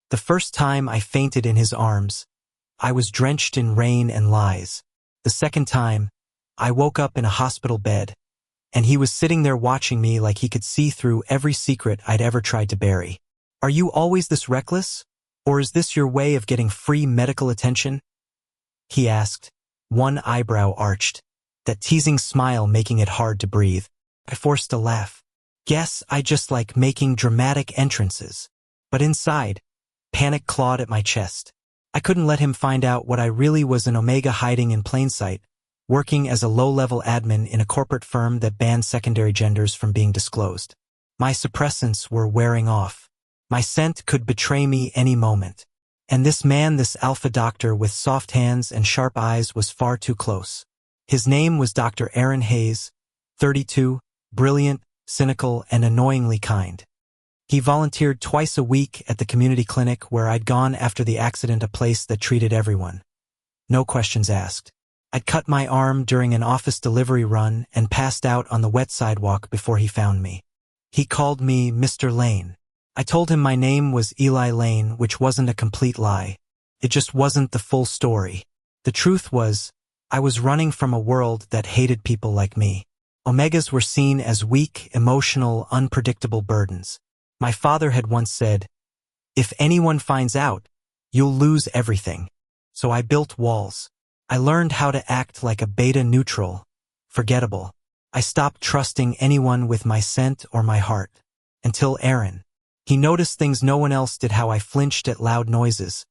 The first time I fainted in his arms, I was drenched in rain and lies. The second time, I woke up in a hospital bed, and he was sitting there watching me like he could see through every secret I'd ever tried to bury. Are you always this reckless? Or is this your way of getting free medical attention? He asked, one eyebrow arched, that teasing smile making it hard to breathe. I forced a laugh. Guess I just like making dramatic entrances. But inside, panic clawed at my chest. I couldn't let him find out what I really was, an omega hiding in plain sight, working as a low-level admin in a corporate firm that banned secondary genders from being disclosed. My suppressants were wearing off. My scent could betray me any moment. And this man, this alpha doctor with soft hands and sharp eyes, was far too close. His name was Dr. Aaron Hayes, 32, brilliant, cynical, and annoyingly kind. He volunteered twice a week at the community clinic where I'd gone after the accident, a place that treated everyone. No questions asked. I'd cut my arm during an office delivery run and passed out on the wet sidewalk before he found me. He called me Mr. Lane. I told him my name was Eli Lane, which wasn't a complete lie. It just wasn't the full story. The truth was, I was running from a world that hated people like me. Omegas were seen as weak, emotional, unpredictable burdens. My father had once said, if anyone finds out, you'll lose everything. So I built walls. I learned how to act like a beta neutral, forgettable. I stopped trusting anyone with my scent or my heart. Until Aaron. He noticed things no one else did, how I flinched at loud noises,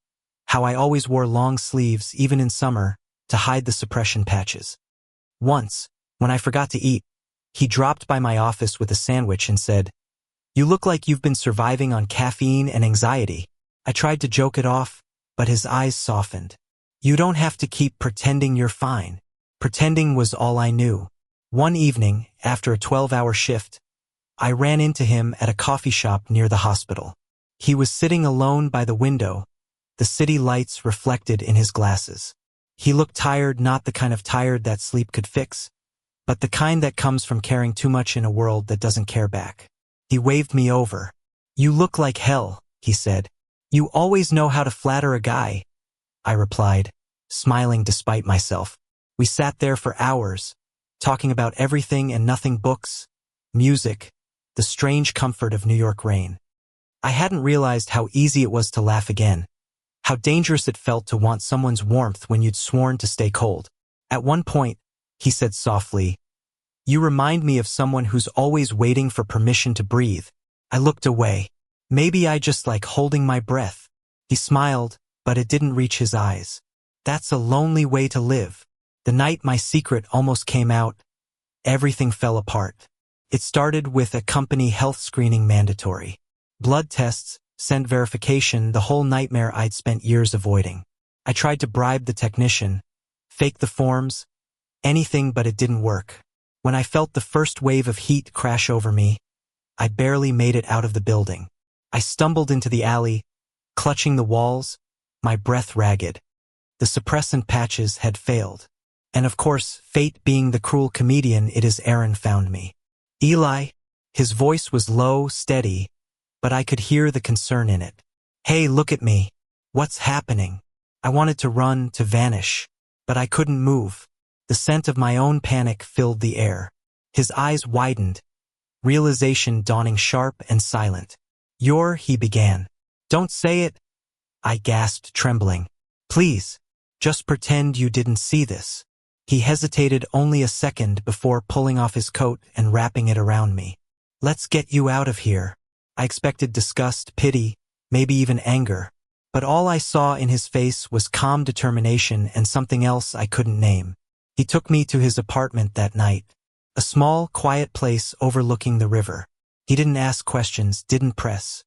how I always wore long sleeves, even in summer, to hide the suppression patches. Once, when I forgot to eat, he dropped by my office with a sandwich and said, "You look like you've been surviving on caffeine and anxiety." I tried to joke it off, but his eyes softened. "You don't have to keep pretending you're fine." Pretending was all I knew. One evening, after a 12-hour shift, I ran into him at a coffee shop near the hospital. He was sitting alone by the window, the city lights reflected in his glasses. He looked tired, not the kind of tired that sleep could fix, but the kind that comes from caring too much in a world that doesn't care back. He waved me over. "You look like hell," he said. "You always know how to flatter a guy," I replied, smiling despite myself. We sat there for hours, talking about everything and nothing: books, music, the strange comfort of New York rain. I hadn't realized how easy it was to laugh again, how dangerous it felt to want someone's warmth when you'd sworn to stay cold. At one point, he said softly, "You remind me of someone who's always waiting for permission to breathe." I looked away. Maybe I just like holding my breath. He smiled, but it didn't reach his eyes. That's a lonely way to live. The night my secret almost came out, everything fell apart. It started with a company health screening mandatory. Blood tests, scent verification, the whole nightmare I'd spent years avoiding. I tried to bribe the technician, fake the forms, anything, but it didn't work. When I felt the first wave of heat crash over me, I barely made it out of the building. I stumbled into the alley, clutching the walls, my breath ragged. The suppressant patches had failed. And of course, fate being the cruel comedian it is, Aaron found me. "Eli," his voice was low, steady, but I could hear the concern in it. "Hey, look at me. What's happening?" I wanted to run, to vanish, but I couldn't move. The scent of my own panic filled the air. His eyes widened, realization dawning sharp and silent. He began. "Don't say it," I gasped, trembling. "Please, just pretend you didn't see this." He hesitated only a second before pulling off his coat and wrapping it around me. "Let's get you out of here." I expected disgust, pity, maybe even anger, but all I saw in his face was calm determination and something else I couldn't name. He took me to his apartment that night, a small, quiet place overlooking the river. He didn't ask questions, didn't press.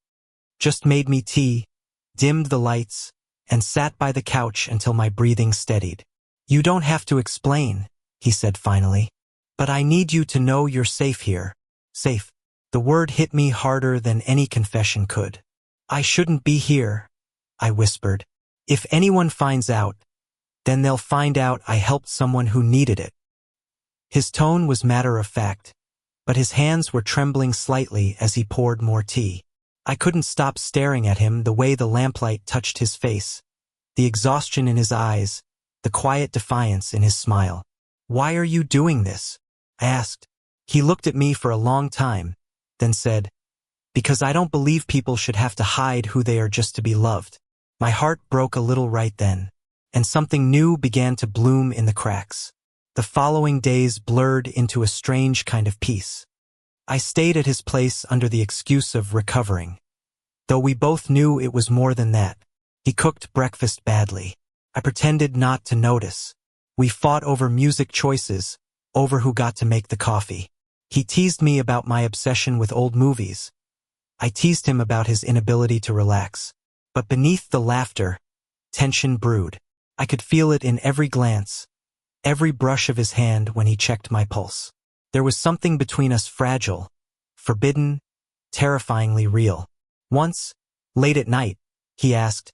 Just made me tea, dimmed the lights, and sat by the couch until my breathing steadied. "You don't have to explain," he said finally, "but I need you to know you're safe here." Safe. The word hit me harder than any confession could. "I shouldn't be here," I whispered. "If anyone finds out, then they'll find out I helped someone who needed it." His tone was matter-of-fact, but his hands were trembling slightly as he poured more tea. I couldn't stop staring at him, the way the lamplight touched his face, the exhaustion in his eyes, the quiet defiance in his smile. "Why are you doing this?" I asked. He looked at me for a long time, then said, "Because I don't believe people should have to hide who they are just to be loved." My heart broke a little right then, and something new began to bloom in the cracks. The following days blurred into a strange kind of peace. I stayed at his place under the excuse of recovering, though we both knew it was more than that. He cooked breakfast badly. I pretended not to notice. We fought over music choices, over who got to make the coffee. He teased me about my obsession with old movies. I teased him about his inability to relax. But beneath the laughter, tension brewed. I could feel it in every glance, every brush of his hand when he checked my pulse. There was something between us fragile, forbidden, terrifyingly real. Once, late at night, he asked,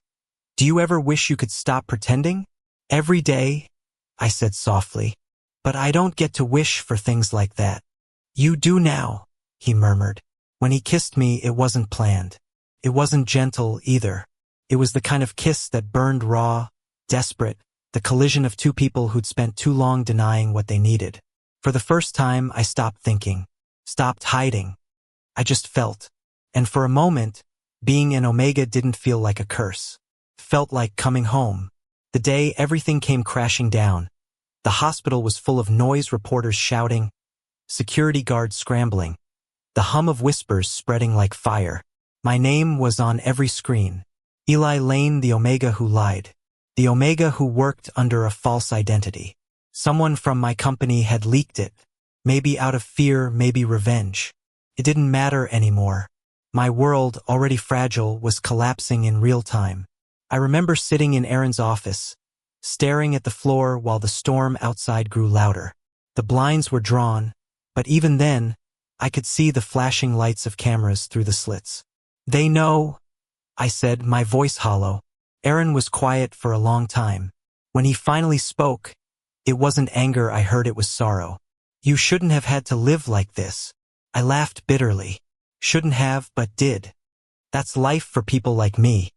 "Do you ever wish you could stop pretending?" "Every day," I said softly. "But I don't get to wish for things like that." "You do now," he murmured. When he kissed me, it wasn't planned. It wasn't gentle either. It was the kind of kiss that burned raw, desperate, the collision of two people who'd spent too long denying what they needed. For the first time, I stopped thinking, stopped hiding. I just felt. And for a moment, being in Omega didn't feel like a curse. It felt like coming home. The day everything came crashing down, the hospital was full of noise, reporters shouting, security guards scrambling, the hum of whispers spreading like fire. My name was on every screen. Eli Lane, the Omega who lied. The Omega who worked under a false identity. Someone from my company had leaked it. Maybe out of fear, maybe revenge. It didn't matter anymore. My world, already fragile, was collapsing in real time. I remember sitting in Aaron's office, staring at the floor while the storm outside grew louder. The blinds were drawn, but even then, I could see the flashing lights of cameras through the slits. "They know," I said, my voice hollow. Aaron was quiet for a long time. When he finally spoke, it wasn't anger I heard, it was sorrow. "You shouldn't have had to live like this." I laughed bitterly. Shouldn't have, but did. That's life for people like me,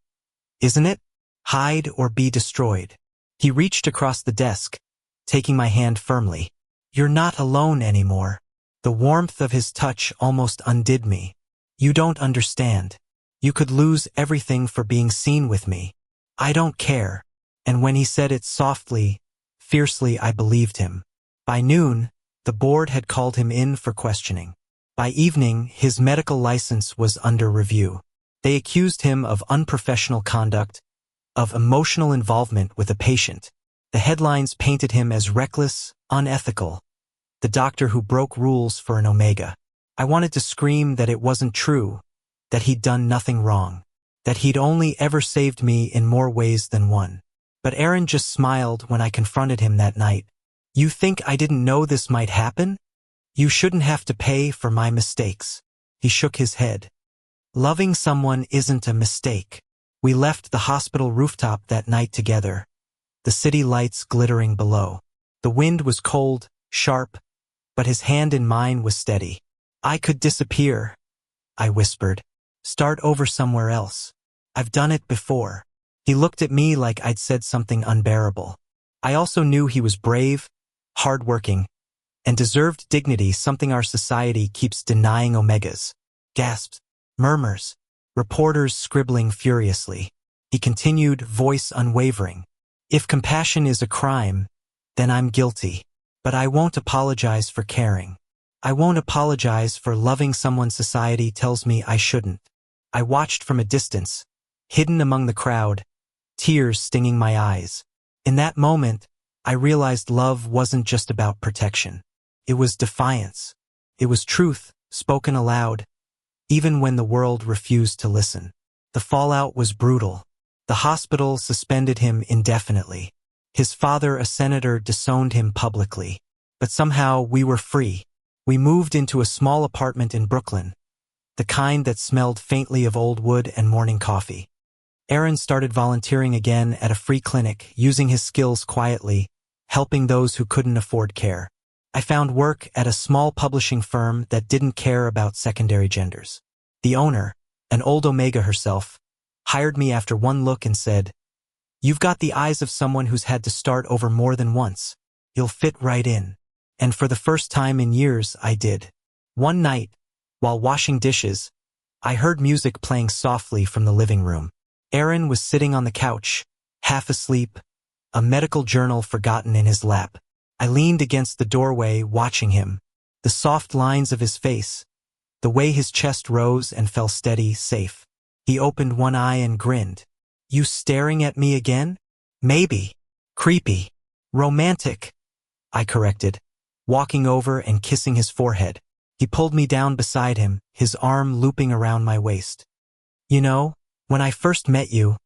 isn't it? Hide or be destroyed. He reached across the desk, taking my hand firmly. "You're not alone anymore." The warmth of his touch almost undid me. "You don't understand. You could lose everything for being seen with me." "I don't care." And when he said it softly, fiercely, I believed him. By noon, the board had called him in for questioning. By evening, his medical license was under review. They accused him of unprofessional conduct, of emotional involvement with a patient. The headlines painted him as reckless, unethical, the doctor who broke rules for an Omega. I wanted to scream that it wasn't true, that he'd done nothing wrong, that he'd only ever saved me in more ways than one. But Aaron just smiled when I confronted him that night. "You think I didn't know this might happen? You shouldn't have to pay for my mistakes." He shook his head. "Loving someone isn't a mistake." We left the hospital rooftop that night together, the city lights glittering below. The wind was cold, sharp, but his hand in mine was steady. "I could disappear," I whispered. "Start over somewhere else. I've done it before." He looked at me like I'd said something unbearable. I also knew he was brave, hardworking, and deserved dignity, something our society keeps denying Omegas. Gasps, murmurs, reporters scribbling furiously. He continued, voice unwavering. "If compassion is a crime, then I'm guilty. But I won't apologize for caring. I won't apologize for loving someone society tells me I shouldn't." I watched from a distance, hidden among the crowd, tears stinging my eyes. In that moment, I realized love wasn't just about protection. It was defiance. It was truth, spoken aloud, even when the world refused to listen. The fallout was brutal. The hospital suspended him indefinitely. His father, a senator, disowned him publicly. But somehow we were free. We moved into a small apartment in Brooklyn, the kind that smelled faintly of old wood and morning coffee. Aaron started volunteering again at a free clinic, using his skills quietly, helping those who couldn't afford care. I found work at a small publishing firm that didn't care about secondary genders. The owner, an old Omega herself, hired me after one look and said, "You've got the eyes of someone who's had to start over more than once. You'll fit right in." And for the first time in years, I did. One night, while washing dishes, I heard music playing softly from the living room. Aaron was sitting on the couch, half asleep, a medical journal forgotten in his lap. I leaned against the doorway, watching him. The soft lines of his face, the way his chest rose and fell steady, safe. He opened one eye and grinned. "You staring at me again?" "Maybe. Creepy. Romantic," I corrected, walking over and kissing his forehead. He pulled me down beside him, his arm looping around my waist. "You know, when I first met you,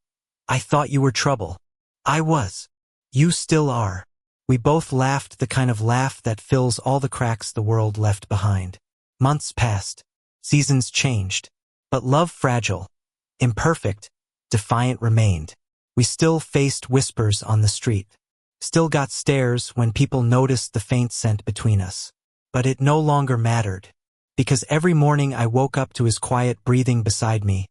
I thought you were trouble." "I was. You still are." We both laughed, the kind of laugh that fills all the cracks the world left behind. Months passed. Seasons changed. But love, fragile, imperfect, defiant, remained. We still faced whispers on the street. Still got stares when people noticed the faint scent between us. But it no longer mattered. Because every morning I woke up to his quiet breathing beside me.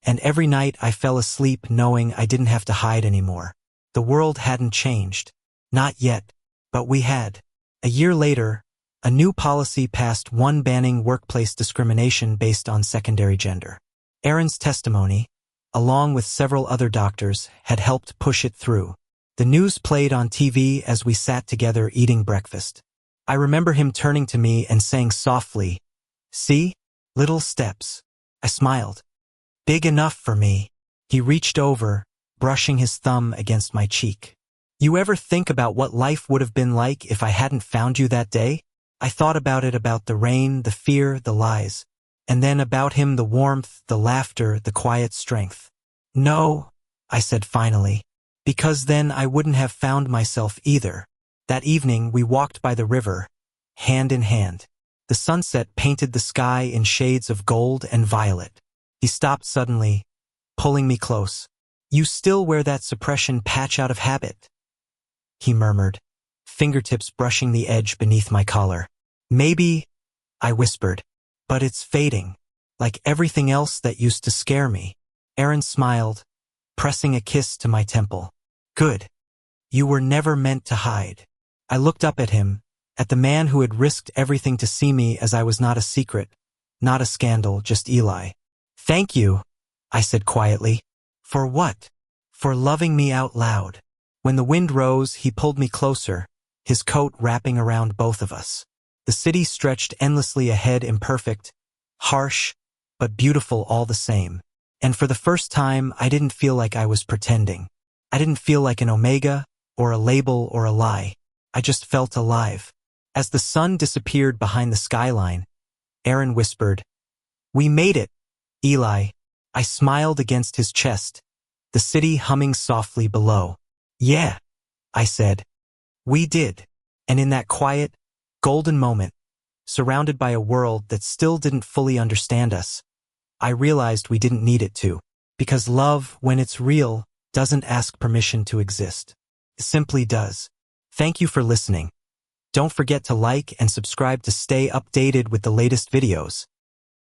And every night I fell asleep knowing I didn't have to hide anymore. The world hadn't changed. Not yet. But we had. A year later, a new policy passed, one banning workplace discrimination based on secondary gender. Aaron's testimony, along with several other doctors, had helped push it through. The news played on TV as we sat together eating breakfast. I remember him turning to me and saying softly, "See? Little steps." I smiled. "Big enough for me." He reached over, brushing his thumb against my cheek. "You ever think about what life would have been like if I hadn't found you that day?" I thought about it, about the rain, the fear, the lies. And then about him, the warmth, the laughter, the quiet strength. "No," I said finally, "because then I wouldn't have found myself either." That evening we walked by the river, hand in hand. The sunset painted the sky in shades of gold and violet. He stopped suddenly, pulling me close. "You still wear that suppression patch out of habit," he murmured, fingertips brushing the edge beneath my collar. "Maybe," I whispered, "but it's fading, like everything else that used to scare me." Aaron smiled, pressing a kiss to my temple. "Good. You were never meant to hide." I looked up at him, at the man who had risked everything to see me as I was not a secret, not a scandal, just Eli. "Thank you," I said quietly. "For what?" "For loving me out loud." When the wind rose, he pulled me closer, his coat wrapping around both of us. The city stretched endlessly ahead, imperfect, harsh, but beautiful all the same. And for the first time, I didn't feel like I was pretending. I didn't feel like an Omega, or a label, or a lie. I just felt alive. As the sun disappeared behind the skyline, Aaron whispered, "We made it, Eli." I smiled against his chest, the city humming softly below. "Yeah," I said. "We did." And in that quiet, golden moment, surrounded by a world that still didn't fully understand us, I realized we didn't need it to. Because love, when it's real, doesn't ask permission to exist. It simply does. Thank you for listening. Don't forget to like and subscribe to stay updated with the latest videos.